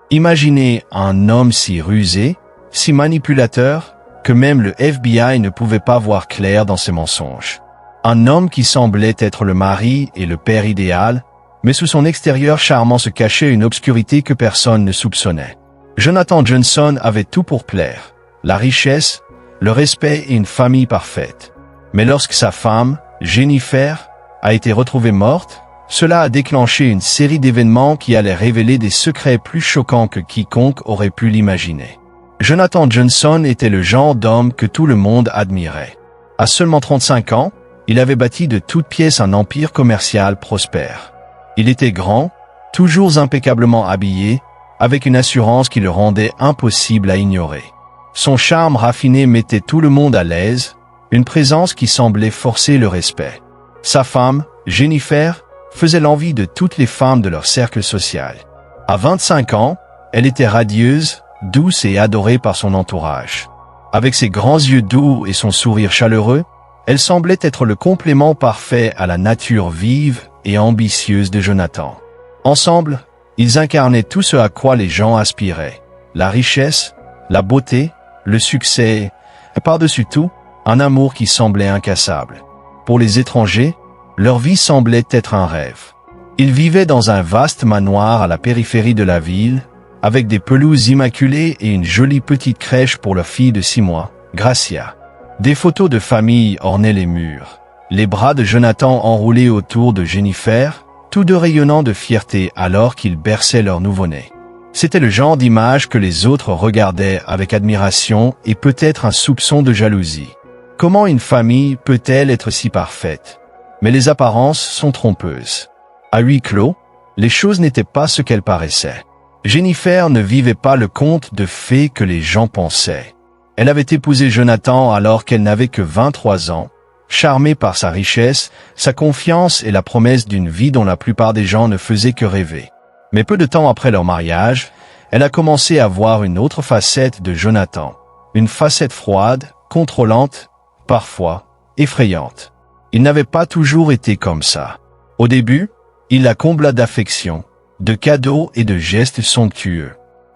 Imaginez un homme si rusé, si manipulateur, que même le FBI ne pouvait pas voir clair dans ses mensonges. Un homme qui semblait être le mari et le père idéal, mais sous son extérieur charmant se cachait une obscurité que personne ne soupçonnait. Jonathan Johnson avait tout pour plaire, la richesse, le respect et une famille parfaite. Mais lorsque sa femme, Jennifer, a été retrouvée morte, cela a déclenché une série d'événements qui allaient révéler des secrets plus choquants que quiconque aurait pu l'imaginer. Jonathan Johnson était le genre d'homme que tout le monde admirait. À seulement 35 ans, il avait bâti de toutes pièces un empire commercial prospère. Il était grand, toujours impeccablement habillé, avec une assurance qui le rendait impossible à ignorer. Son charme raffiné mettait tout le monde à l'aise, une présence qui semblait forcer le respect. Sa femme, Jennifer, faisait l'envie de toutes les femmes de leur cercle social. À 25 ans, elle était radieuse, douce et adorée par son entourage. Avec ses grands yeux doux et son sourire chaleureux, elle semblait être le complément parfait à la nature vive et ambitieuse de Jonathan. Ensemble, ils incarnaient tout ce à quoi les gens aspiraient. La richesse, la beauté, le succès, et par-dessus tout, un amour qui semblait incassable. Pour les étrangers, leur vie semblait être un rêve. Ils vivaient dans un vaste manoir à la périphérie de la ville, avec des pelouses immaculées et une jolie petite crèche pour leur fille de 6 mois, Gracia. Des photos de famille ornaient les murs. Les bras de Jonathan enroulés autour de Jennifer, tous deux rayonnant de fierté alors qu'ils berçaient leur nouveau-né. C'était le genre d'image que les autres regardaient avec admiration et peut-être un soupçon de jalousie. Comment une famille peut-elle être si parfaite? Mais les apparences sont trompeuses. À huis clos, les choses n'étaient pas ce qu'elles paraissaient. Jennifer ne vivait pas le conte de fées que les gens pensaient. Elle avait épousé Jonathan alors qu'elle n'avait que 23 ans, charmée par sa richesse, sa confiance et la promesse d'une vie dont la plupart des gens ne faisaient que rêver. Mais peu de temps après leur mariage, elle a commencé à voir une autre facette de Jonathan. Une facette froide, contrôlante, parfois effrayante. Il n'avait pas toujours été comme ça. Au début, il la combla d'affection, de cadeaux et de gestes somptueux.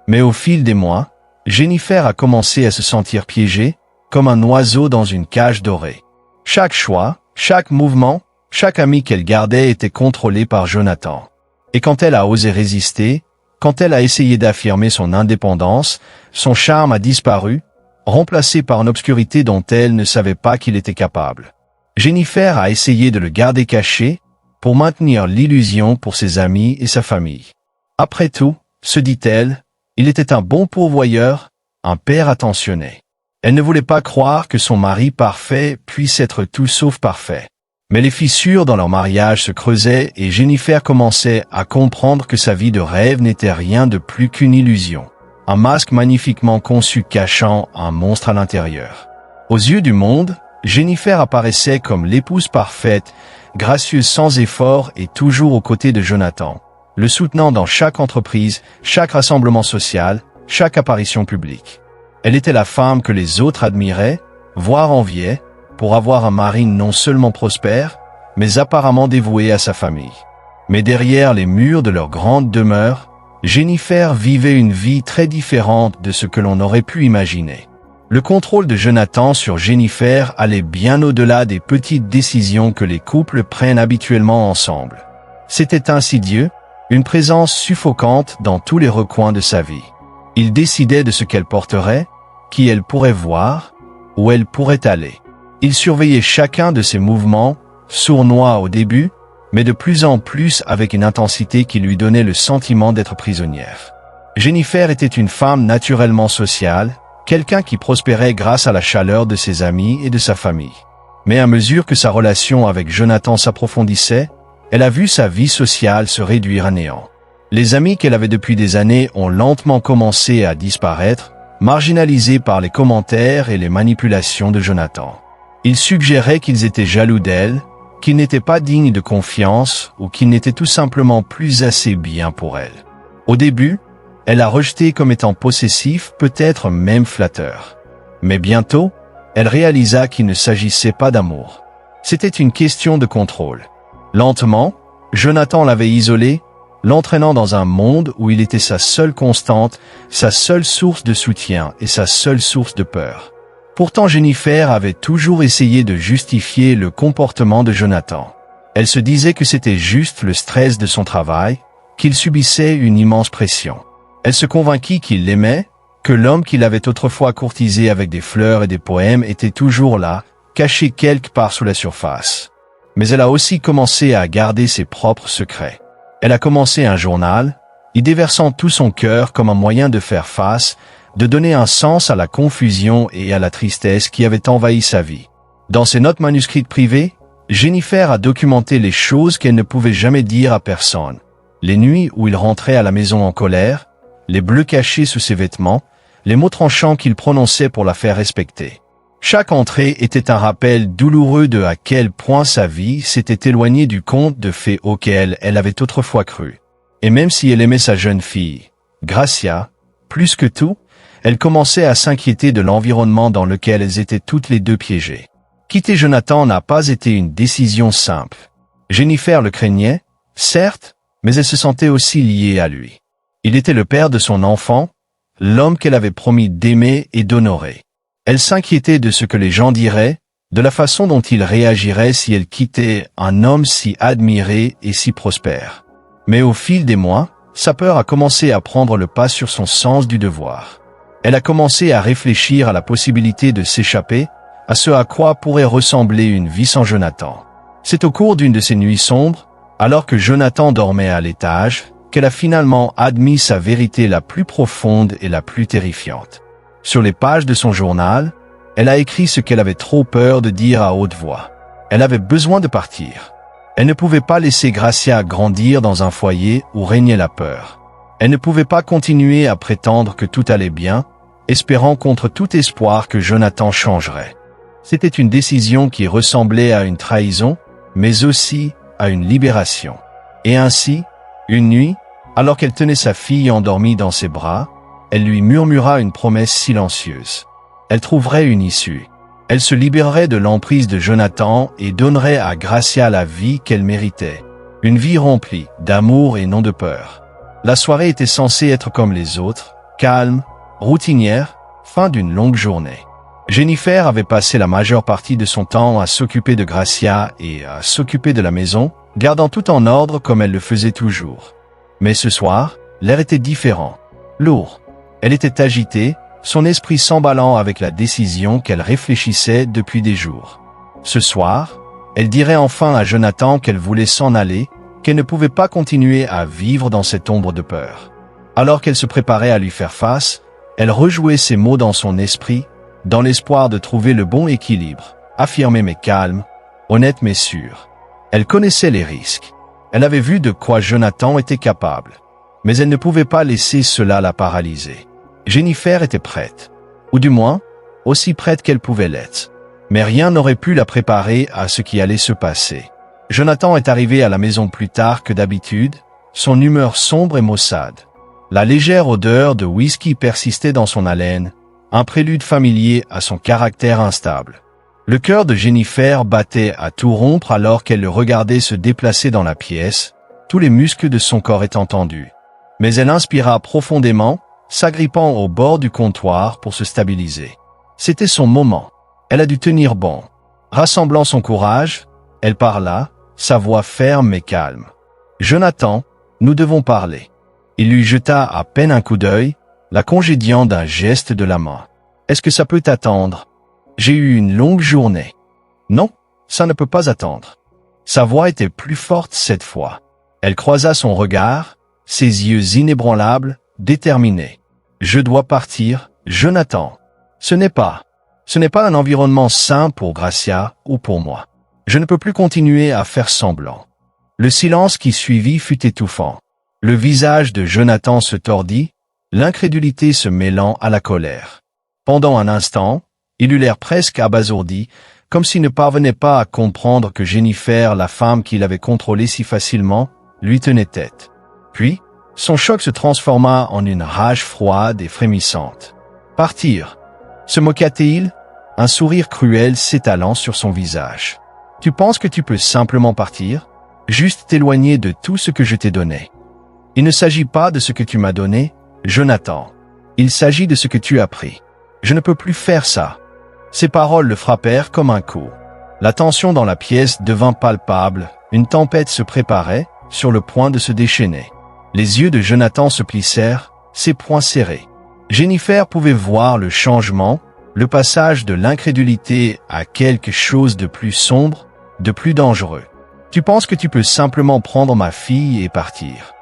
Mais au fil des mois, Jennifer a commencé à se sentir piégée, comme un oiseau dans une cage dorée. Chaque choix, chaque mouvement, chaque ami qu'elle gardait était contrôlé par Jonathan. Et quand elle a osé résister, quand elle a essayé d'affirmer son indépendance, son charme a disparu, remplacé par une obscurité dont elle ne savait pas qu'il était capable. Jennifer a essayé de le garder caché, pour maintenir l'illusion pour ses amis et sa famille. Après tout, se dit-elle, il était un bon pourvoyeur, un père attentionné. Elle ne voulait pas croire que son mari parfait puisse être tout sauf parfait. Mais les fissures dans leur mariage se creusaient et Jennifer commençait à comprendre que sa vie de rêve n'était rien de plus qu'une illusion. Un masque magnifiquement conçu cachant un monstre à l'intérieur. Aux yeux du monde, Jennifer apparaissait comme l'épouse parfaite, gracieuse sans effort et toujours aux côtés de Jonathan, le soutenant dans chaque entreprise, chaque rassemblement social, chaque apparition publique. Elle était la femme que les autres admiraient, voire enviaient, pour avoir un mari non seulement prospère, mais apparemment dévoué à sa famille. Mais derrière les murs de leur grande demeure, Jennifer vivait une vie très différente de ce que l'on aurait pu imaginer. Le contrôle de Jonathan sur Jennifer allait bien au-delà des petites décisions que les couples prennent habituellement ensemble. C'était insidieux, une présence suffocante dans tous les recoins de sa vie. Il décidait de ce qu'elle porterait, qui elle pourrait voir, où elle pourrait aller. Il surveillait chacun de ses mouvements, sournois au début, mais de plus en plus avec une intensité qui lui donnait le sentiment d'être prisonnière. Jennifer était une femme naturellement sociale, quelqu'un qui prospérait grâce à la chaleur de ses amis et de sa famille. Mais à mesure que sa relation avec Jonathan s'approfondissait, elle a vu sa vie sociale se réduire à néant. Les amis qu'elle avait depuis des années ont lentement commencé à disparaître, marginalisés par les commentaires et les manipulations de Jonathan. Ils suggéraient qu'ils étaient jaloux d'elle, qu'ils n'étaient pas dignes de confiance ou qu'ils n'étaient tout simplement plus assez bien pour elle. Au début, elle a rejeté comme étant possessif, peut-être même flatteur. Mais bientôt, elle réalisa qu'il ne s'agissait pas d'amour. C'était une question de contrôle. Lentement, Jonathan l'avait isolée, l'entraînant dans un monde où il était sa seule constante, sa seule source de soutien et sa seule source de peur. Pourtant Jennifer avait toujours essayé de justifier le comportement de Jonathan. Elle se disait que c'était juste le stress de son travail, qu'il subissait une immense pression. Elle se convainquit qu'il l'aimait, que l'homme qu'il avait autrefois courtisé avec des fleurs et des poèmes était toujours là, caché quelque part sous la surface. Mais elle a aussi commencé à garder ses propres secrets. Elle a commencé un journal, y déversant tout son cœur comme un moyen de faire face, de donner un sens à la confusion et à la tristesse qui avaient envahi sa vie. Dans ses notes manuscrites privées, Jennifer a documenté les choses qu'elle ne pouvait jamais dire à personne. Les nuits où il rentrait à la maison en colère, les bleus cachés sous ses vêtements, les mots tranchants qu'il prononçait pour la faire respecter. Chaque entrée était un rappel douloureux de à quel point sa vie s'était éloignée du conte de fées auquel elle avait autrefois cru. Et même si elle aimait sa jeune fille, Gracia, plus que tout, elle commençait à s'inquiéter de l'environnement dans lequel elles étaient toutes les deux piégées. Quitter Jonathan n'a pas été une décision simple. Jennifer le craignait, certes, mais elle se sentait aussi liée à lui. Il était le père de son enfant, l'homme qu'elle avait promis d'aimer et d'honorer. Elle s'inquiétait de ce que les gens diraient, de la façon dont il réagirait si elle quittait un homme si admiré et si prospère. Mais au fil des mois, sa peur a commencé à prendre le pas sur son sens du devoir. Elle a commencé à réfléchir à la possibilité de s'échapper, à ce à quoi pourrait ressembler une vie sans Jonathan. C'est au cours d'une de ces nuits sombres, alors que Jonathan dormait à l'étage, qu'elle a finalement admis sa vérité la plus profonde et la plus terrifiante. Sur les pages de son journal, elle a écrit ce qu'elle avait trop peur de dire à haute voix. Elle avait besoin de partir. Elle ne pouvait pas laisser Gracia grandir dans un foyer où régnait la peur. Elle ne pouvait pas continuer à prétendre que tout allait bien, espérant contre tout espoir que Jonathan changerait. C'était une décision qui ressemblait à une trahison, mais aussi à une libération. Et ainsi, une nuit, alors qu'elle tenait sa fille endormie dans ses bras, elle lui murmura une promesse silencieuse. Elle trouverait une issue. Elle se libérerait de l'emprise de Jonathan et donnerait à Gracia la vie qu'elle méritait. Une vie remplie d'amour et non de peur. La soirée était censée être comme les autres, calme, routinière, fin d'une longue journée. Jennifer avait passé la majeure partie de son temps à s'occuper de Gracia et à s'occuper de la maison, gardant tout en ordre comme elle le faisait toujours. Mais ce soir, l'air était différent, lourd. Elle était agitée, son esprit s'emballant avec la décision qu'elle réfléchissait depuis des jours. Ce soir, elle dirait enfin à Jonathan qu'elle voulait s'en aller, qu'elle ne pouvait pas continuer à vivre dans cette ombre de peur. Alors qu'elle se préparait à lui faire face, elle rejouait ces mots dans son esprit, dans l'espoir de trouver le bon équilibre, affirmé mais calme, honnête mais sûr. Elle connaissait les risques. Elle avait vu de quoi Jonathan était capable. Mais elle ne pouvait pas laisser cela la paralyser. Jennifer était prête. Ou du moins, aussi prête qu'elle pouvait l'être. Mais rien n'aurait pu la préparer à ce qui allait se passer. Jonathan est arrivé à la maison plus tard que d'habitude, son humeur sombre et maussade. La légère odeur de whisky persistait dans son haleine, un prélude familier à son caractère instable. Le cœur de Jennifer battait à tout rompre alors qu'elle le regardait se déplacer dans la pièce, tous les muscles de son corps étant tendus. Mais elle inspira profondément, s'agrippant au bord du comptoir pour se stabiliser. C'était son moment. Elle a dû tenir bon. Rassemblant son courage, elle parla, sa voix ferme mais calme. « Jonathan, nous devons parler. » Il lui jeta à peine un coup d'œil, la congédiant d'un geste de la main. « Est-ce que ça peut attendre? J'ai eu une longue journée. »« Non, ça ne peut pas attendre. » Sa voix était plus forte cette fois. Elle croisa son regard, ses yeux inébranlables, déterminés. « Je dois partir, Jonathan. Ce n'est pas un environnement sain pour Gracia ou pour moi. Je ne peux plus continuer à faire semblant. » Le silence qui suivit fut étouffant. Le visage de Jonathan se tordit, l'incrédulité se mêlant à la colère. Pendant un instant, il eut l'air presque abasourdi, comme s'il ne parvenait pas à comprendre que Jennifer, la femme qu'il avait contrôlée si facilement, lui tenait tête. Puis, son choc se transforma en une rage froide et frémissante. « Partir » se moqua-t-il, un sourire cruel s'étalant sur son visage. « Tu penses que tu peux simplement partir? Juste t'éloigner de tout ce que je t'ai donné. » Il ne s'agit pas de ce que tu m'as donné, Jonathan. Il s'agit de ce que tu as pris. Je ne peux plus faire ça. » Ces paroles le frappèrent comme un coup. La tension dans la pièce devint palpable, une tempête se préparait, sur le point de se déchaîner. Les yeux de Jonathan se plissèrent, ses poings serrés. Jennifer pouvait voir le changement, le passage de l'incrédulité à quelque chose de plus sombre, de plus dangereux. « Tu penses que tu peux simplement prendre ma fille et partir ?»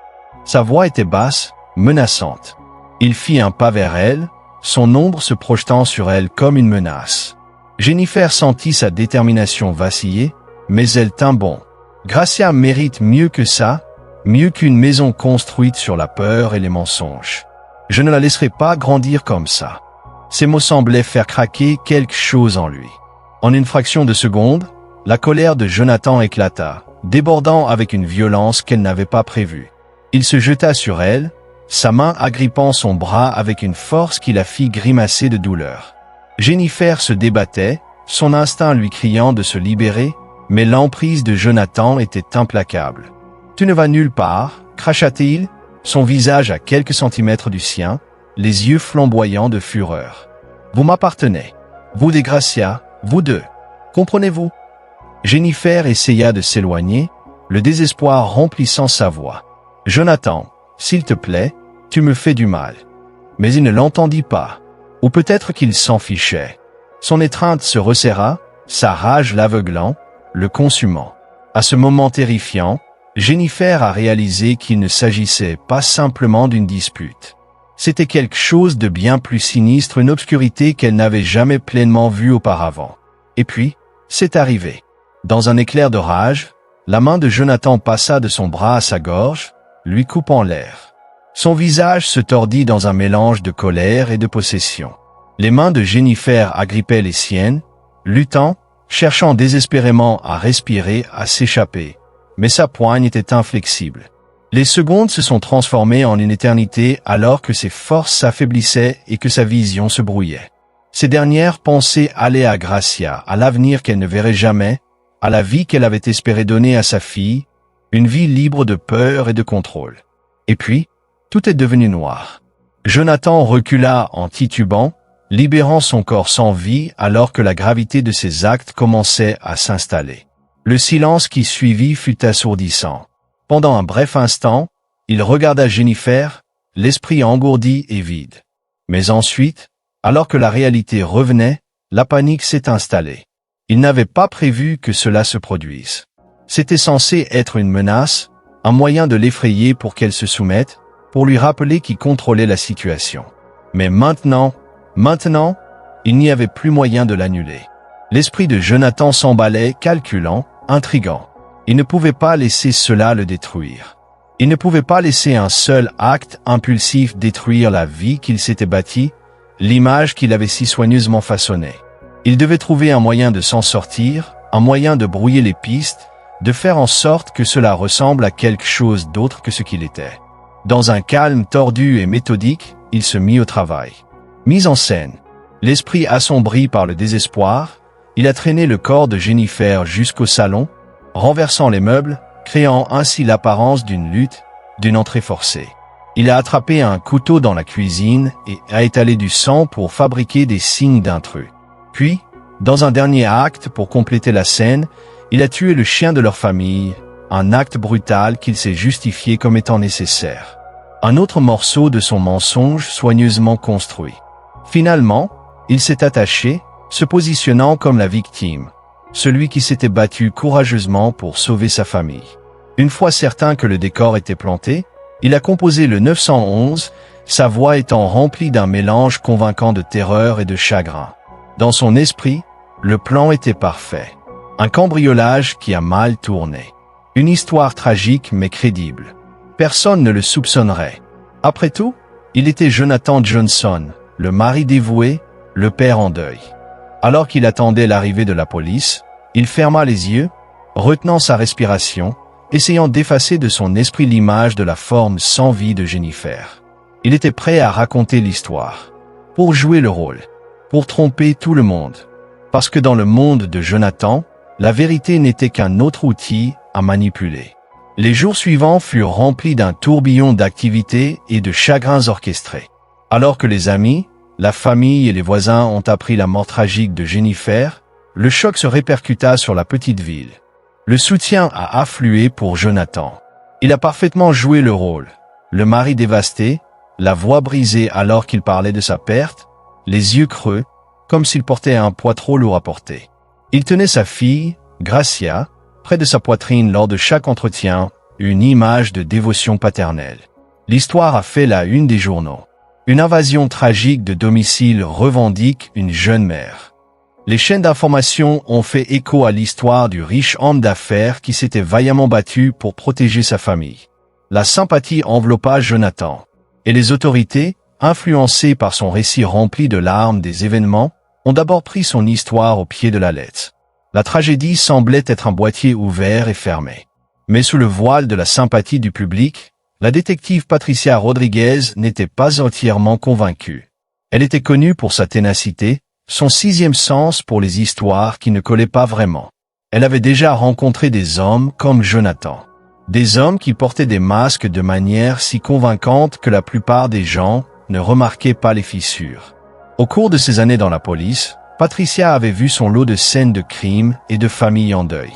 Sa voix était basse, menaçante. Il fit un pas vers elle, son ombre se projetant sur elle comme une menace. Jennifer sentit sa détermination vaciller, mais elle tint bon. Gracia mérite mieux que ça, mieux qu'une maison construite sur la peur et les mensonges. Je ne la laisserai pas grandir comme ça. Ces mots semblaient faire craquer quelque chose en lui. En une fraction de seconde, la colère de Jonathan éclata, débordant avec une violence qu'elle n'avait pas prévue. Il se jeta sur elle, sa main agrippant son bras avec une force qui la fit grimacer de douleur. Jennifer se débattait, son instinct lui criant de se libérer, mais l'emprise de Jonathan était implacable. « Tu ne vas nulle part » cracha-t-il, son visage à quelques centimètres du sien, les yeux flamboyants de fureur. « Vous m'appartenez. Vous des Gracia, vous deux. Comprenez-vous » Jennifer essaya de s'éloigner, le désespoir remplissant sa voix. « Jonathan, s'il te plaît, tu me fais du mal. » Mais il ne l'entendit pas. Ou peut-être qu'il s'en fichait. Son étreinte se resserra, sa rage l'aveuglant, le consumant. À ce moment terrifiant, Jennifer a réalisé qu'il ne s'agissait pas simplement d'une dispute. C'était quelque chose de bien plus sinistre, une obscurité qu'elle n'avait jamais pleinement vue auparavant. Et puis, c'est arrivé. Dans un éclair de rage, la main de Jonathan passa de son bras à sa gorge, lui coupant l'air. Son visage se tordit dans un mélange de colère et de possession. Les mains de Jennifer agrippaient les siennes, luttant, cherchant désespérément à respirer, à s'échapper. Mais sa poigne était inflexible. Les secondes se sont transformées en une éternité alors que ses forces s'affaiblissaient et que sa vision se brouillait. Ses dernières pensées allaient à Gracia, à l'avenir qu'elle ne verrait jamais, à la vie qu'elle avait espéré donner à sa fille, une vie libre de peur et de contrôle. Et puis, tout est devenu noir. Jonathan recula en titubant, libérant son corps sans vie alors que la gravité de ses actes commençait à s'installer. Le silence qui suivit fut assourdissant. Pendant un bref instant, il regarda Jennifer, l'esprit engourdi et vide. Mais ensuite, alors que la réalité revenait, la panique s'est installée. Il n'avait pas prévu que cela se produise. C'était censé être une menace, un moyen de l'effrayer pour qu'elle se soumette, pour lui rappeler qui contrôlait la situation. Mais maintenant, il n'y avait plus moyen de l'annuler. L'esprit de Jonathan s'emballait, calculant, intriguant. Il ne pouvait pas laisser cela le détruire. Il ne pouvait pas laisser un seul acte impulsif détruire la vie qu'il s'était bâtie, l'image qu'il avait si soigneusement façonnée. Il devait trouver un moyen de s'en sortir, un moyen de brouiller les pistes, de faire en sorte que cela ressemble à quelque chose d'autre que ce qu'il était. Dans un calme tordu et méthodique, il se mit au travail. Mise en scène. L'esprit assombri par le désespoir, il a traîné le corps de Jennifer jusqu'au salon, renversant les meubles, créant ainsi l'apparence d'une lutte, d'une entrée forcée. Il a attrapé un couteau dans la cuisine et a étalé du sang pour fabriquer des signes d'intrus. Puis, dans un dernier acte pour compléter la scène, il a tué le chien de leur famille, un acte brutal qu'il s'est justifié comme étant nécessaire. Un autre morceau de son mensonge soigneusement construit. Finalement, il s'est attaché, se positionnant comme la victime, celui qui s'était battu courageusement pour sauver sa famille. Une fois certain que le décor était planté, il a composé le 911, sa voix étant remplie d'un mélange convaincant de terreur et de chagrin. Dans son esprit, le plan était parfait. Un cambriolage qui a mal tourné. Une histoire tragique mais crédible. Personne ne le soupçonnerait. Après tout, il était Jonathan Johnson, le mari dévoué, le père en deuil. Alors qu'il attendait l'arrivée de la police, il ferma les yeux, retenant sa respiration, essayant d'effacer de son esprit l'image de la forme sans vie de Jennifer. Il était prêt à raconter l'histoire, pour jouer le rôle, pour tromper tout le monde. Parce que dans le monde de Jonathan, la vérité n'était qu'un autre outil à manipuler. Les jours suivants furent remplis d'un tourbillon d'activités et de chagrins orchestrés. Alors que les amis, la famille et les voisins ont appris la mort tragique de Jennifer, le choc se répercuta sur la petite ville. Le soutien a afflué pour Jonathan. Il a parfaitement joué le rôle. Le mari dévasté, la voix brisée alors qu'il parlait de sa perte, les yeux creux, comme s'il portait un poids trop lourd à porter. Il tenait sa fille, Gracia, près de sa poitrine lors de chaque entretien, une image de dévotion paternelle. L'histoire a fait la une des journaux. Une invasion tragique de domicile revendique une jeune mère. Les chaînes d'information ont fait écho à l'histoire du riche homme d'affaires qui s'était vaillamment battu pour protéger sa famille. La sympathie enveloppa Jonathan. Et les autorités, influencées par son récit rempli de larmes des événements, ont d'abord pris son histoire au pied de la lettre. La tragédie semblait être un boîtier ouvert et fermé. Mais sous le voile de la sympathie du public, la détective Patricia Rodriguez n'était pas entièrement convaincue. Elle était connue pour sa ténacité, son sixième sens pour les histoires qui ne collaient pas vraiment. Elle avait déjà rencontré des hommes comme Jonathan. Des hommes qui portaient des masques de manière si convaincante que la plupart des gens ne remarquaient pas les fissures. Au cours de ses années dans la police, Patricia avait vu son lot de scènes de crimes et de familles en deuil.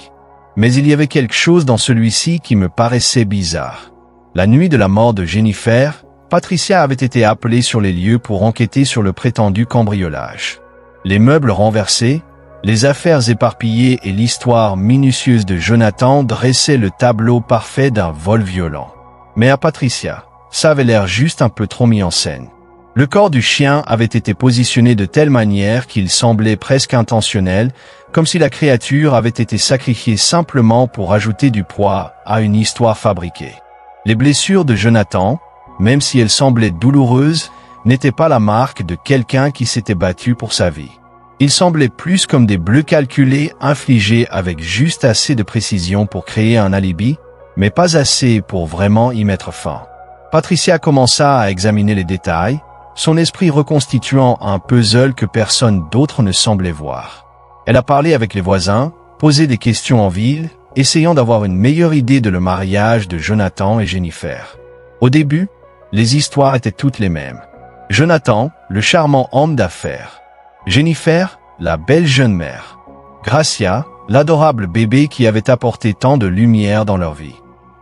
Mais il y avait quelque chose dans celui-ci qui me paraissait bizarre. La nuit de la mort de Jennifer, Patricia avait été appelée sur les lieux pour enquêter sur le prétendu cambriolage. Les meubles renversés, les affaires éparpillées et l'histoire minutieuse de Jonathan dressaient le tableau parfait d'un vol violent. Mais à Patricia, ça avait l'air juste un peu trop mis en scène. Le corps du chien avait été positionné de telle manière qu'il semblait presque intentionnel, comme si la créature avait été sacrifiée simplement pour ajouter du poids à une histoire fabriquée. Les blessures de Jonathan, même si elles semblaient douloureuses, n'étaient pas la marque de quelqu'un qui s'était battu pour sa vie. Ils semblaient plus comme des bleus calculés infligés avec juste assez de précision pour créer un alibi, mais pas assez pour vraiment y mettre fin. Patricia commença à examiner les détails, son esprit reconstituant un puzzle que personne d'autre ne semblait voir. Elle a parlé avec les voisins, posé des questions en ville, essayant d'avoir une meilleure idée de le mariage de Jonathan et Jennifer. Au début, les histoires étaient toutes les mêmes. Jonathan, le charmant homme d'affaires. Jennifer, la belle jeune mère. Gracia, l'adorable bébé qui avait apporté tant de lumière dans leur vie.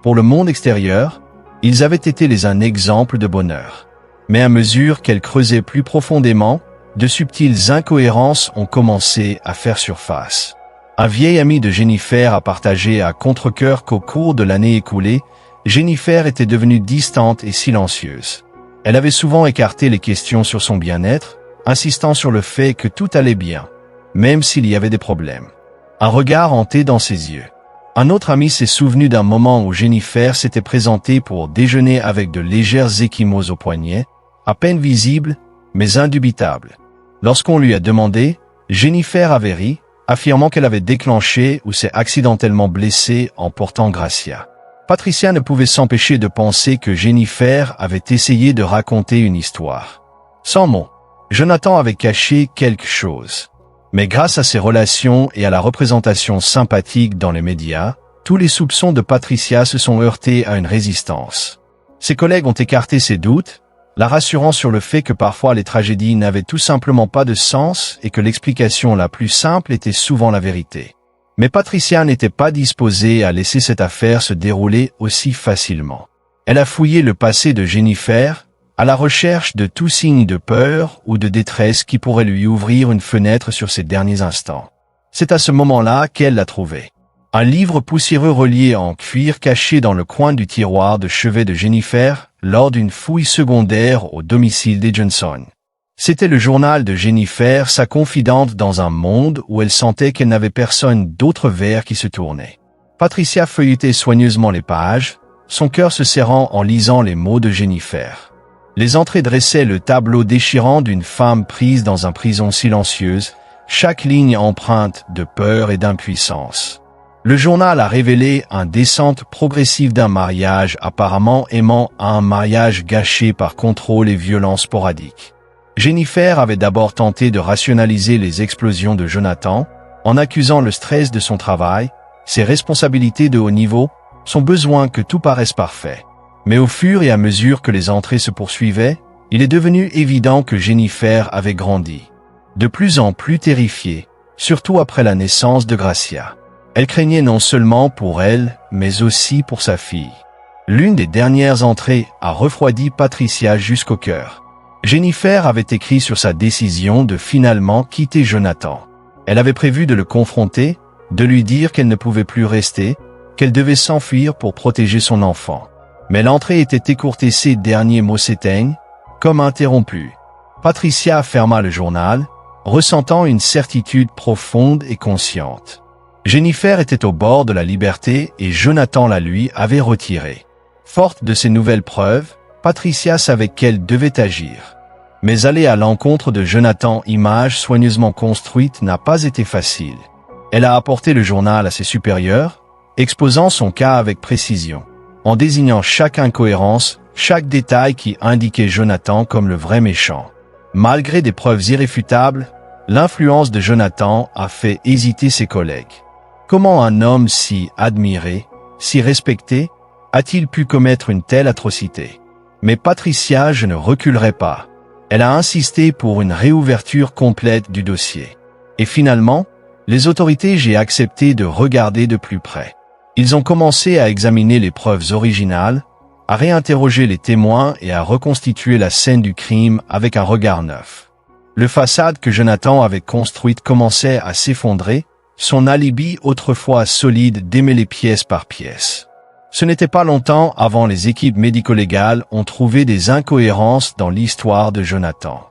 Pour le monde extérieur, ils avaient été les un exemple de bonheur. Mais à mesure qu'elle creusait plus profondément, de subtiles incohérences ont commencé à faire surface. Un vieil ami de Jennifer a partagé à contre-cœur qu'au cours de l'année écoulée, Jennifer était devenue distante et silencieuse. Elle avait souvent écarté les questions sur son bien-être, insistant sur le fait que tout allait bien, même s'il y avait des problèmes. Un regard hanté dans ses yeux. Un autre ami s'est souvenu d'un moment où Jennifer s'était présentée pour déjeuner avec de légères ecchymoses au poignet, à peine visibles, mais indubitables. Lorsqu'on lui a demandé, Jennifer avait ri, affirmant qu'elle avait déclenché ou s'est accidentellement blessée en portant Gracia. Patricia ne pouvait s'empêcher de penser que Jennifer avait essayé de raconter une histoire. Sans mots, Jonathan avait caché quelque chose. Mais grâce à ses relations et à la représentation sympathique dans les médias, tous les soupçons de Patricia se sont heurtés à une résistance. Ses collègues ont écarté ses doutes, la rassurant sur le fait que parfois les tragédies n'avaient tout simplement pas de sens et que l'explication la plus simple était souvent la vérité. Mais Patricia n'était pas disposée à laisser cette affaire se dérouler aussi facilement. Elle a fouillé le passé de Jennifer, à la recherche de tout signe de peur ou de détresse qui pourrait lui ouvrir une fenêtre sur ses derniers instants. C'est à ce moment-là qu'elle l'a trouvé. Un livre poussiéreux relié en cuir caché dans le coin du tiroir de chevet de Jennifer lors d'une fouille secondaire au domicile des Johnson. C'était le journal de Jennifer, sa confidente dans un monde où elle sentait qu'elle n'avait personne d'autre vers qui se tournait. Patricia feuilletait soigneusement les pages, son cœur se serrant en lisant les mots de Jennifer. Les entrées dressaient le tableau déchirant d'une femme prise dans une prison silencieuse, chaque ligne empreinte de peur et d'impuissance. Le journal a révélé une descente progressive d'un mariage apparemment aimant à un mariage gâché par contrôle et violence sporadique. Jennifer avait d'abord tenté de rationaliser les explosions de Jonathan, en accusant le stress de son travail, ses responsabilités de haut niveau, son besoin que tout paraisse parfait. Mais au fur et à mesure que les entrées se poursuivaient, il est devenu évident que Jennifer avait grandi. De plus en plus terrifiée, surtout après la naissance de Gracia. Elle craignait non seulement pour elle, mais aussi pour sa fille. L'une des dernières entrées a refroidi Patricia jusqu'au cœur. Jennifer avait écrit sur sa décision de finalement quitter Jonathan. Elle avait prévu de le confronter, de lui dire qu'elle ne pouvait plus rester, qu'elle devait s'enfuir pour protéger son enfant. Mais l'entrée était écourtée, ces derniers mots s'éteignent, comme interrompus. Patricia ferma le journal, ressentant une certitude profonde et consciente. Jennifer était au bord de la liberté et Jonathan la lui avait retirée. Forte de ces nouvelles preuves, Patricia savait qu'elle devait agir. Mais aller à l'encontre de Jonathan, image soigneusement construite, n'a pas été facile. Elle a apporté le journal à ses supérieurs, exposant son cas avec précision, en désignant chaque incohérence, chaque détail qui indiquait Jonathan comme le vrai méchant. Malgré des preuves irréfutables, l'influence de Jonathan a fait hésiter ses collègues. Comment un homme si admiré, si respecté, a-t-il pu commettre une telle atrocité? Mais Patricia, je ne reculerai pas. Elle a insisté pour une réouverture complète du dossier. Et finalement, les autorités j'ai accepté de regarder de plus près. Ils ont commencé à examiner les preuves originales, à réinterroger les témoins et à reconstituer la scène du crime avec un regard neuf. Le façade que Jonathan avait construite commençait à s'effondrer, son alibi autrefois solide démêlé pièce par pièce. Ce n'était pas longtemps avant les équipes médico-légales ont trouvé des incohérences dans l'histoire de Jonathan.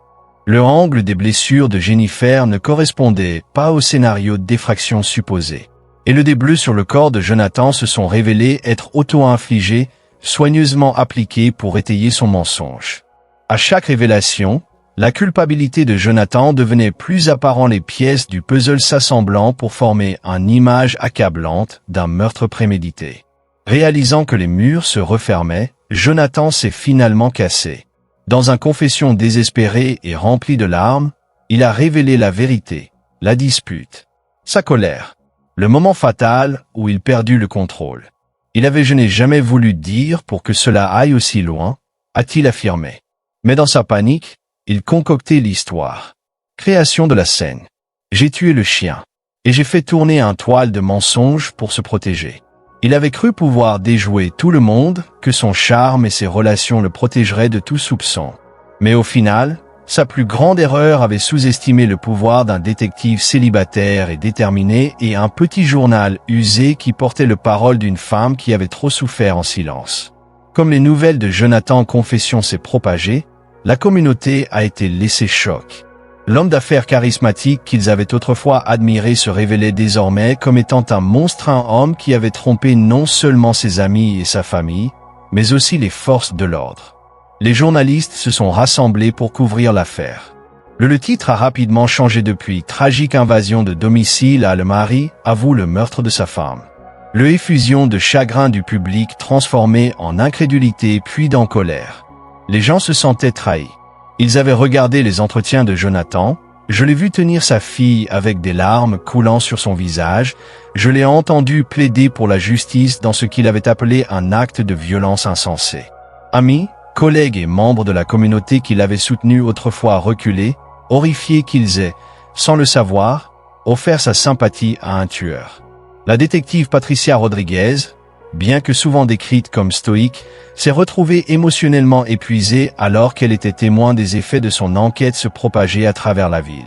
Le angle des blessures de Jennifer ne correspondait pas au scénario de défraction supposé. Et le dés bleu sur le corps de Jonathan se sont révélés être auto-infligés, soigneusement appliqués pour étayer son mensonge. À chaque révélation, la culpabilité de Jonathan devenait plus apparente, les pièces du puzzle s'assemblant pour former une image accablante d'un meurtre prémédité. Réalisant que les murs se refermaient, Jonathan s'est finalement cassé. Dans une confession désespérée et remplie de larmes, il a révélé la vérité, la dispute, sa colère, le moment fatal où il perdut le contrôle. Il avait je n'ai jamais voulu dire pour que cela aille aussi loin, a-t-il affirmé. Mais dans sa panique, il concoctait l'histoire. Création de la scène. J'ai tué le chien. Et j'ai fait tourner un toile de mensonges pour se protéger. Il avait cru pouvoir déjouer tout le monde, que son charme et ses relations le protégeraient de tout soupçon. Mais au final, sa plus grande erreur avait sous-estimé le pouvoir d'un détective célibataire et déterminé et un petit journal usé qui portait le parole d'une femme qui avait trop souffert en silence. Comme les nouvelles de Jonathan Confession s'est propagée, la communauté a été laissée choc. L'homme d'affaires charismatique qu'ils avaient autrefois admiré se révélait désormais comme étant un monstre, un homme qui avait trompé non seulement ses amis et sa famille, mais aussi les forces de l'ordre. Les journalistes se sont rassemblés pour couvrir l'affaire. Le titre a rapidement changé depuis. Tragique invasion de domicile à le mari avoue le meurtre de sa femme. Le effusion de chagrin du public transformé en incrédulité puis en colère. Les gens se sentaient trahis. Ils avaient regardé les entretiens de Jonathan, je l'ai vu tenir sa fille avec des larmes coulant sur son visage, je l'ai entendu plaider pour la justice dans ce qu'il avait appelé un acte de violence insensé. Amis, collègues et membres de la communauté qui l'avaient soutenu autrefois reculés, horrifiés qu'ils aient, sans le savoir, offert sa sympathie à un tueur. La détective Patricia Rodriguez, bien que souvent décrite comme stoïque, s'est retrouvée émotionnellement épuisée alors qu'elle était témoin des effets de son enquête se propager à travers la ville.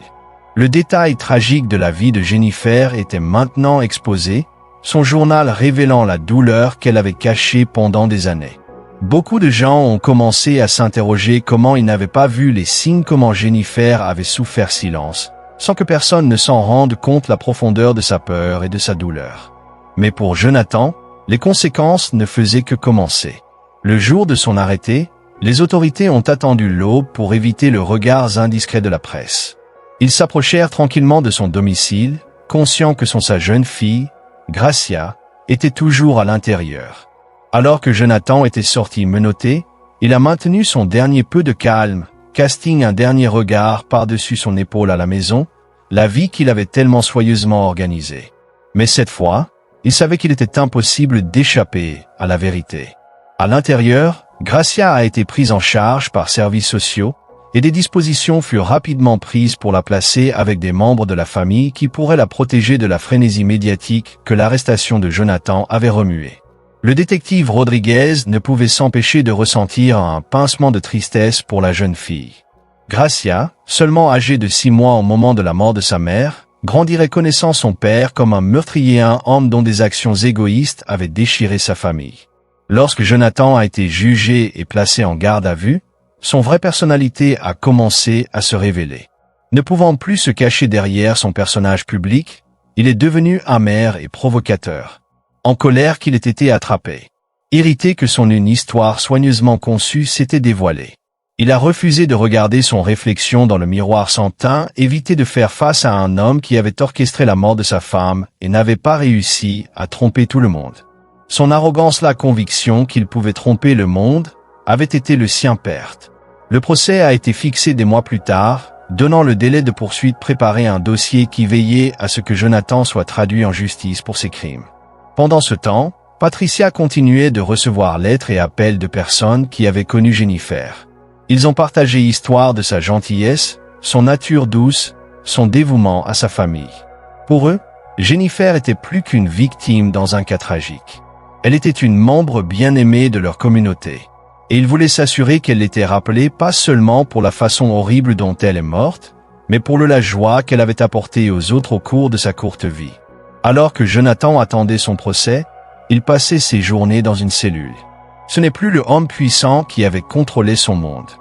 Le détail tragique de la vie de Jennifer était maintenant exposé, son journal révélant la douleur qu'elle avait cachée pendant des années. Beaucoup de gens ont commencé à s'interroger comment ils n'avaient pas vu les signes, comment Jennifer avait souffert silence, sans que personne ne s'en rende compte la profondeur de sa peur et de sa douleur. Mais pour Jonathan, les conséquences ne faisaient que commencer. Le jour de son arrêté, les autorités ont attendu l'aube pour éviter le regard indiscret de la presse. Ils s'approchèrent tranquillement de son domicile, conscients que sa jeune fille, Gracia, était toujours à l'intérieur. Alors que Jonathan était sorti menotté, il a maintenu son dernier peu de calme, casting un dernier regard par-dessus son épaule à la maison, la vie qu'il avait tellement soigneusement organisée. Mais cette fois, Il savait qu'il était impossible d'échapper à la vérité. À l'intérieur, Gracia a été prise en charge par services sociaux et des dispositions furent rapidement prises pour la placer avec des membres de la famille qui pourraient la protéger de la frénésie médiatique que l'arrestation de Jonathan avait remuée. Le détective Rodriguez ne pouvait s'empêcher de ressentir un pincement de tristesse pour la jeune fille. Gracia, seulement âgée de 6 mois au moment de la mort de sa mère, grandirait connaissant son père comme un meurtrier, un homme dont des actions égoïstes avaient déchiré sa famille. Lorsque Jonathan a été jugé et placé en garde à vue, son vraie personnalité a commencé à se révéler. Ne pouvant plus se cacher derrière son personnage public, il est devenu amer et provocateur. En colère qu'il ait été attrapé. Irrité que une histoire soigneusement conçue s'était dévoilée. Il a refusé de regarder son réflexion dans le miroir sans teint, évité de faire face à un homme qui avait orchestré la mort de sa femme et n'avait pas réussi à tromper tout le monde. Son arrogance, la conviction qu'il pouvait tromper le monde, avait été le sien perte. Le procès a été fixé des mois plus tard, donnant le délai de poursuite préparer un dossier qui veillait à ce que Jonathan soit traduit en justice pour ses crimes. Pendant ce temps, Patricia continuait de recevoir lettres et appels de personnes qui avaient connu Jennifer. Ils ont partagé l'histoire de sa gentillesse, son nature douce, son dévouement à sa famille. Pour eux, Jennifer était plus qu'une victime dans un cas tragique. Elle était une membre bien-aimée de leur communauté. Et ils voulaient s'assurer qu'elle était rappelée pas seulement pour la façon horrible dont elle est morte, mais pour la joie qu'elle avait apportée aux autres au cours de sa courte vie. Alors que Jonathan attendait son procès, il passait ses journées dans une cellule. Ce n'est plus le homme puissant qui avait contrôlé son monde.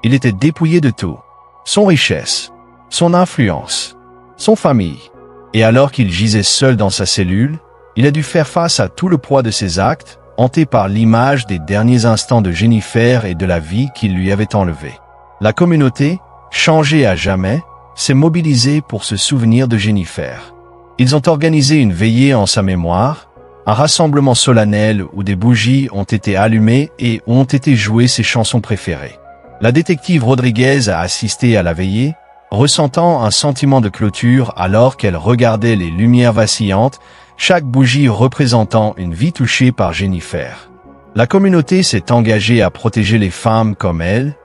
Il était dépouillé de tout. Son richesse, son influence, son famille. Et alors qu'il gisait seul dans sa cellule, il a dû faire face à tout le poids de ses actes, hanté par l'image des derniers instants de Jennifer et de la vie qu'il lui avait enlevée. La communauté, changée à jamais, s'est mobilisée pour se souvenir de Jennifer. Ils ont organisé une veillée en sa mémoire, un rassemblement solennel où des bougies ont été allumées et où ont été jouées ses chansons préférées. La détective Rodriguez a assisté à la veillée, ressentant un sentiment de clôture alors qu'elle regardait les lumières vacillantes, chaque bougie représentant une vie touchée par Jennifer. La communauté s'est engagée à protéger les femmes comme elle,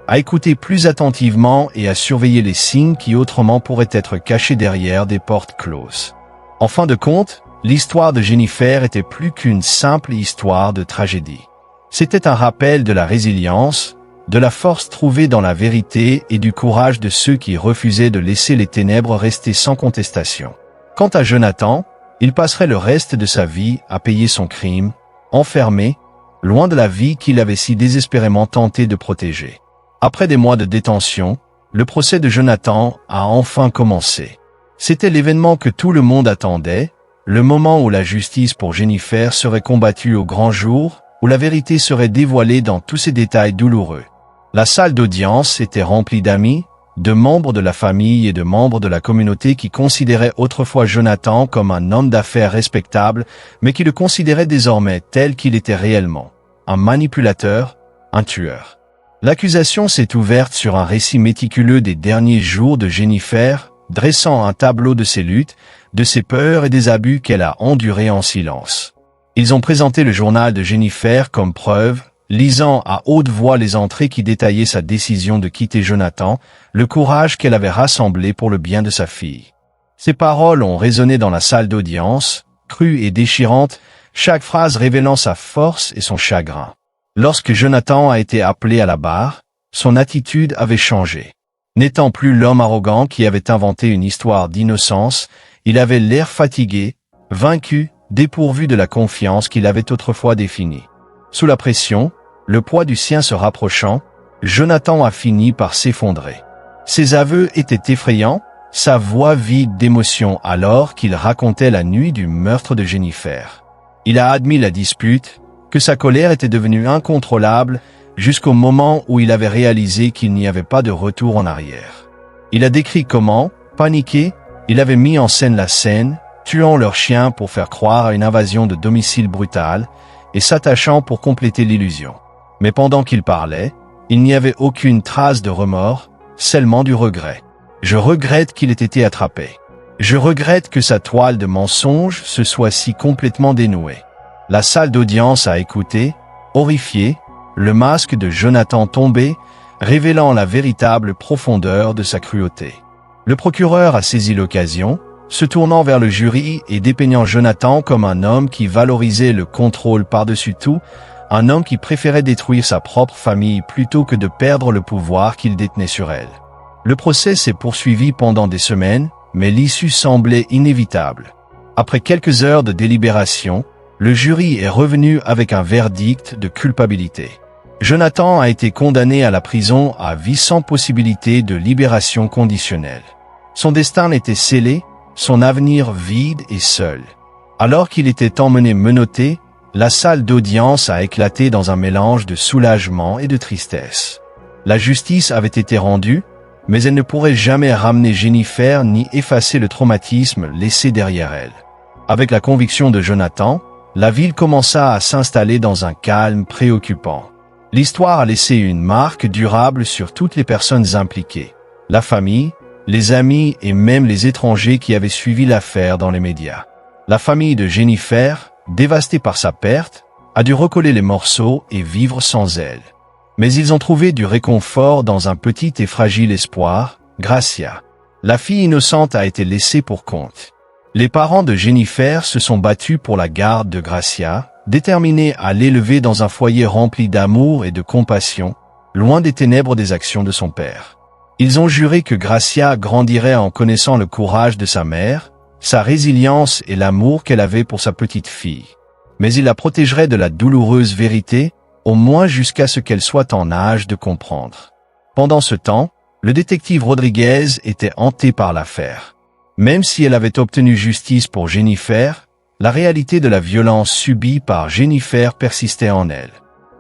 à écouter plus attentivement et à surveiller les signes qui autrement pourraient être cachés derrière des portes closes. En fin de compte, l'histoire de Jennifer était plus qu'une simple histoire de tragédie. C'était un rappel de la résilience, de la force trouvée dans la vérité et du courage de ceux qui refusaient de laisser les ténèbres rester sans contestation. Quant à Jonathan, il passerait le reste de sa vie à payer son crime, enfermé, loin de la vie qu'il avait si désespérément tenté de protéger. Après des mois de détention, le procès de Jonathan a enfin commencé. C'était l'événement que tout le monde attendait, le moment où la justice pour Jennifer serait combattue au grand jour, où la vérité serait dévoilée dans tous ses détails douloureux. La salle d'audience était remplie d'amis, de membres de la famille et de membres de la communauté qui considéraient autrefois Jonathan comme un homme d'affaires respectable, mais qui le considéraient désormais tel qu'il était réellement, un manipulateur, un tueur. L'accusation s'est ouverte sur un récit méticuleux des derniers jours de Jennifer, dressant un tableau de ses luttes, de ses peurs et des abus qu'elle a endurés en silence. Ils ont présenté le journal de Jennifer comme preuve, lisant à haute voix les entrées qui détaillaient sa décision de quitter Jonathan, le courage qu'elle avait rassemblé pour le bien de sa fille. Ces paroles ont résonné dans la salle d'audience, crues et déchirantes, chaque phrase révélant sa force et son chagrin. Lorsque Jonathan a été appelé à la barre, son attitude avait changé. N'étant plus l'homme arrogant qui avait inventé une histoire d'innocence, il avait l'air fatigué, vaincu, dépourvu de la confiance qu'il avait autrefois définie. Sous la pression, le poids du sien se rapprochant, Jonathan a fini par s'effondrer. Ses aveux étaient effrayants, sa voix vide d'émotion alors qu'il racontait la nuit du meurtre de Jennifer. Il a admis la dispute, que sa colère était devenue incontrôlable, jusqu'au moment où il avait réalisé qu'il n'y avait pas de retour en arrière. Il a décrit comment, paniqué, il avait mis en scène la scène, tuant leur chien pour faire croire à une invasion de domicile brutale, et s'attachant pour compléter l'illusion. Mais pendant qu'il parlait, il n'y avait aucune trace de remords, seulement du regret. « Je regrette qu'il ait été attrapé. Je regrette que sa toile de mensonges se soit si complètement dénouée. La salle d'audience a écouté, horrifiée, le masque de Jonathan tombé, révélant la véritable profondeur de sa cruauté. Le procureur a saisi l'occasion, se tournant vers le jury et dépeignant Jonathan comme un homme qui valorisait le contrôle par-dessus tout, un homme qui préférait détruire sa propre famille plutôt que de perdre le pouvoir qu'il détenait sur elle. Le procès s'est poursuivi pendant des semaines, mais l'issue semblait inévitable. Après quelques heures de délibération, le jury est revenu avec un verdict de culpabilité. Jonathan a été condamné à la prison à vie sans possibilité de libération conditionnelle. Son destin était scellé, son avenir vide et seul. Alors qu'il était emmené menotté, la salle d'audience a éclaté dans un mélange de soulagement et de tristesse. La justice avait été rendue, mais elle ne pourrait jamais ramener Jennifer ni effacer le traumatisme laissé derrière elle. Avec la conviction de Jonathan, la ville commença à s'installer dans un calme préoccupant. L'histoire a laissé une marque durable sur toutes les personnes impliquées, la famille, les amis et même les étrangers qui avaient suivi l'affaire dans les médias. La famille de Jennifer, dévastée par sa perte, a dû recoller les morceaux et vivre sans elle. Mais ils ont trouvé du réconfort dans un petit et fragile espoir, Gracia. La fille innocente a été laissée pour compte. Les parents de Jennifer se sont battus pour la garde de Gracia, déterminés à l'élever dans un foyer rempli d'amour et de compassion, loin des ténèbres des actions de son père. Ils ont juré que Gracia grandirait en connaissant le courage de sa mère, sa résilience et l'amour qu'elle avait pour sa petite fille. Mais ils la protégeraient de la douloureuse vérité, au moins jusqu'à ce qu'elle soit en âge de comprendre. Pendant ce temps, le détective Rodriguez était hanté par l'affaire. Même si elle avait obtenu justice pour Jennifer, la réalité de la violence subie par Jennifer persistait en elle.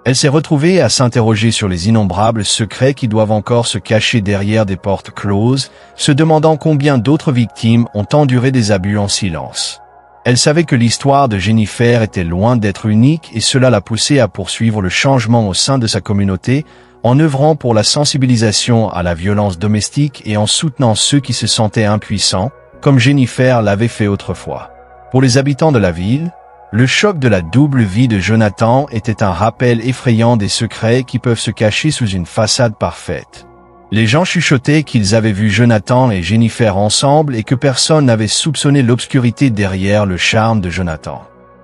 Elle s'est retrouvée à s'interroger sur les innombrables secrets qui doivent encore se cacher derrière des portes closes, se demandant combien d'autres victimes ont enduré des abus en silence. Elle savait que l'histoire de Jennifer était loin d'être unique et cela l'a poussée à poursuivre le changement au sein de sa communauté, en œuvrant pour la sensibilisation à la violence domestique et en soutenant ceux qui se sentaient impuissants, comme Jennifer l'avait fait autrefois. Pour les habitants de la ville, le choc de la double vie de Jonathan était un rappel effrayant des secrets qui peuvent se cacher sous une façade parfaite. Les gens chuchotaient qu'ils avaient vu Jonathan et Jennifer ensemble et que personne n'avait soupçonné l'obscurité derrière le charme de Jonathan.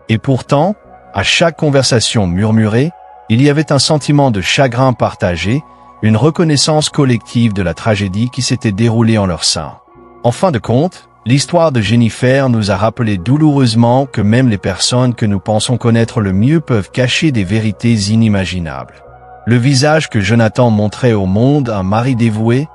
Et pourtant, à chaque conversation murmurée, il y avait un sentiment de chagrin partagé, une reconnaissance collective de la tragédie qui s'était déroulée en leur sein. En fin de compte, l'histoire de Jennifer nous a rappelé douloureusement que même les personnes que nous pensons connaître le mieux peuvent cacher des vérités inimaginables. Le visage que Jonathan montrait au monde, un mari dévoué,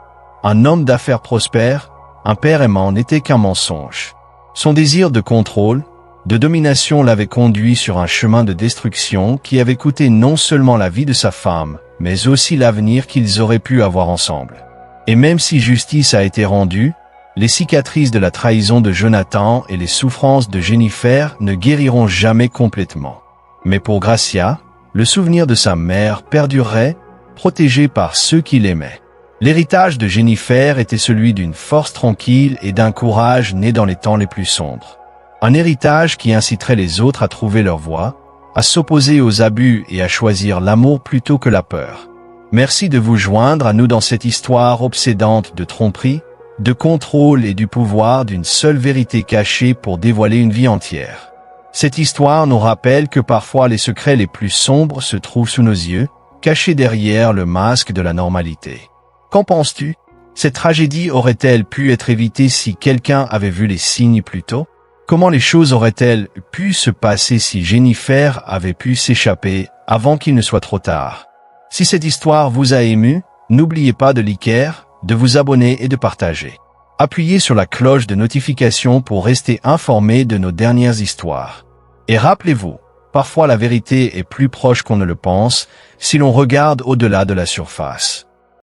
un homme d'affaires prospère, un père aimant, n'était qu'un mensonge. Son désir de contrôle, de domination l'avait conduit sur un chemin de destruction qui avait coûté non seulement la vie de sa femme, mais aussi l'avenir qu'ils auraient pu avoir ensemble. Et même si justice a été rendue, les cicatrices de la trahison de Jonathan et les souffrances de Jennifer ne guériront jamais complètement. Mais pour Gracia, le souvenir de sa mère perdurerait, protégé par ceux qui l'aimaient. L'héritage de Jennifer était celui d'une force tranquille et d'un courage né dans les temps les plus sombres. Un héritage qui inciterait les autres à trouver leur voie, à s'opposer aux abus et à choisir l'amour plutôt que la peur. Merci de vous joindre à nous dans cette histoire obsédante de tromperie, de contrôle et du pouvoir d'une seule vérité cachée pour dévoiler une vie entière. Cette histoire nous rappelle que parfois les secrets les plus sombres se trouvent sous nos yeux, cachés derrière le masque de la normalité. Qu'en penses-tu? Cette tragédie aurait-elle pu être évitée si quelqu'un avait vu les signes plus tôt? Comment les choses auraient-elles pu se passer si Jennifer avait pu s'échapper avant qu'il ne soit trop tard? Si cette histoire vous a ému, n'oubliez pas de liker, de vous abonner et de partager. Appuyez sur la cloche de notification pour rester informé de nos dernières histoires. Et rappelez-vous, parfois la vérité est plus proche qu'on ne le pense si l'on regarde au-delà de la surface.